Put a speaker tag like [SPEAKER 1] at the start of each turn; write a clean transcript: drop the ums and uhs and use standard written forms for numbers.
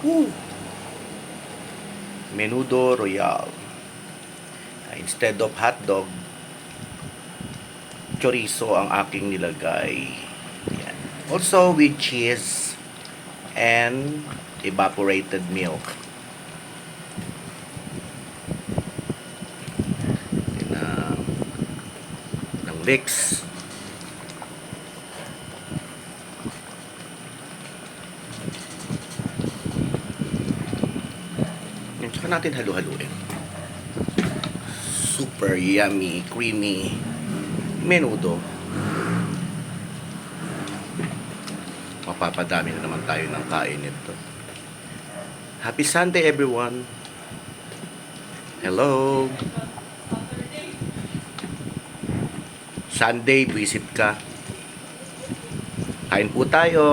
[SPEAKER 1] Woo! Menudo Royal. Instead of hotdog, chorizo ang aking nilagay. Yan. Also with cheese and evaporated milk. Ng Vicks. Yan, tsaka natin halu-haluin. Super yummy, creamy menudo. Mapapadami na naman tayo ng kain nito. Happy Sunday everyone. Hello. Sunday, visit ka. Kain po tayo.